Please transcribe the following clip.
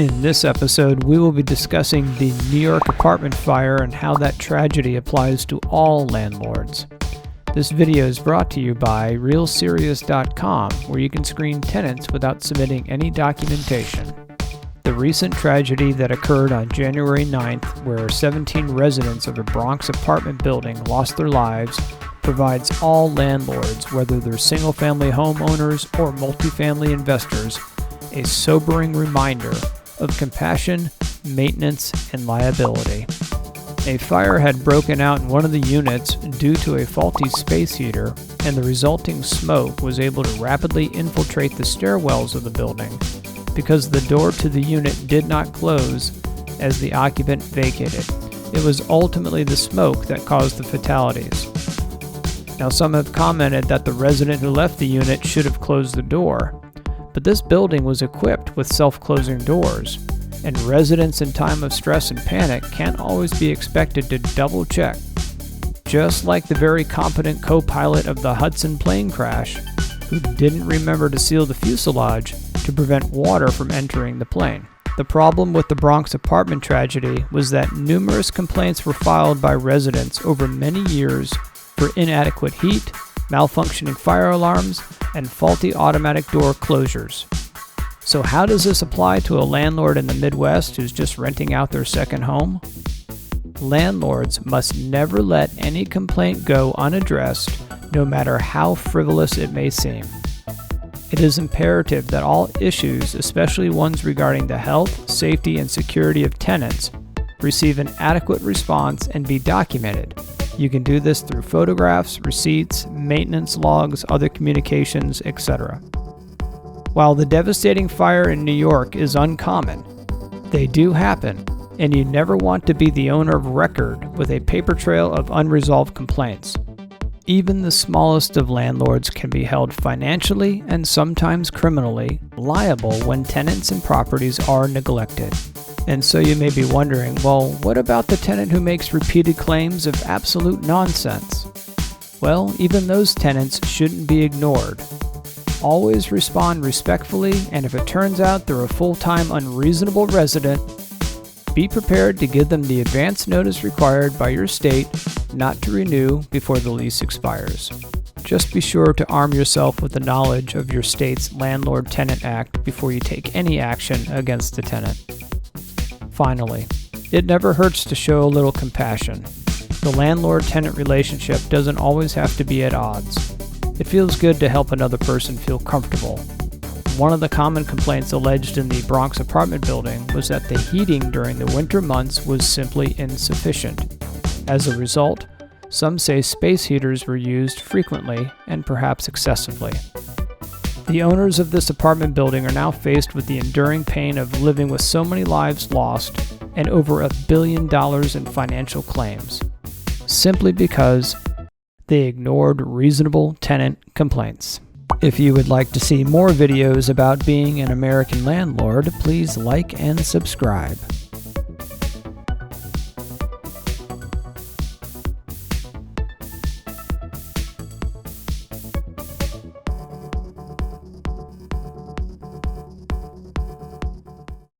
In this episode, we will be discussing the New York apartment fire and how that tragedy applies to all landlords. This video is brought to you by RealSerious.com, where you can screen tenants without submitting any documentation. The recent tragedy that occurred on January 9th, where 17 residents of a Bronx apartment building lost their lives, provides all landlords, whether they're single-family homeowners or multifamily investors, a sobering reminder of compassion, maintenance, and liability. A fire had broken out in one of the units due to a faulty space heater, and the resulting smoke was able to rapidly infiltrate the stairwells of the building because the door to the unit did not close as the occupant vacated. It was ultimately the smoke that caused the fatalities. Now, some have commented that the resident who left the unit should have closed the door, but this building was equipped with self-closing doors, and residents in time of stress and panic can't always be expected to double-check. Just like the very competent co-pilot of the Hudson plane crash, who didn't remember to seal the fuselage to prevent water from entering the plane. The problem with the Bronx apartment tragedy was that numerous complaints were filed by residents over many years for inadequate heat, malfunctioning fire alarms, and faulty automatic door closures. So how does this apply to a landlord in the Midwest who's just renting out their second home? Landlords must never let any complaint go unaddressed, no matter how frivolous it may seem. It is imperative that all issues, especially ones regarding the health, safety, and security of tenants, receive an adequate response and be documented. You can do this through photographs, receipts, maintenance logs, other communications, etc. While the devastating fire in New York is uncommon, they do happen, and you never want to be the owner of record with a paper trail of unresolved complaints. Even the smallest of landlords can be held financially and sometimes criminally liable when tenants and properties are neglected. And so you may be wondering, well, what about the tenant who makes repeated claims of absolute nonsense? Well, even those tenants shouldn't be ignored. Always respond respectfully, and if it turns out they're a full-time unreasonable resident, be prepared to give them the advance notice required by your state not to renew before the lease expires. Just be sure to arm yourself with the knowledge of your state's Landlord-Tenant Act before you take any action against the tenant. Finally, it never hurts to show a little compassion. The landlord-tenant relationship doesn't always have to be at odds. It feels good to help another person feel comfortable. One of the common complaints alleged in the Bronx apartment building was that the heating during the winter months was simply insufficient. As a result, some say space heaters were used frequently and perhaps excessively. The owners of this apartment building are now faced with the enduring pain of living with so many lives lost and over $1 billion in financial claims, simply because they ignored reasonable tenant complaints. If you would like to see more videos about being an American landlord, please like and subscribe.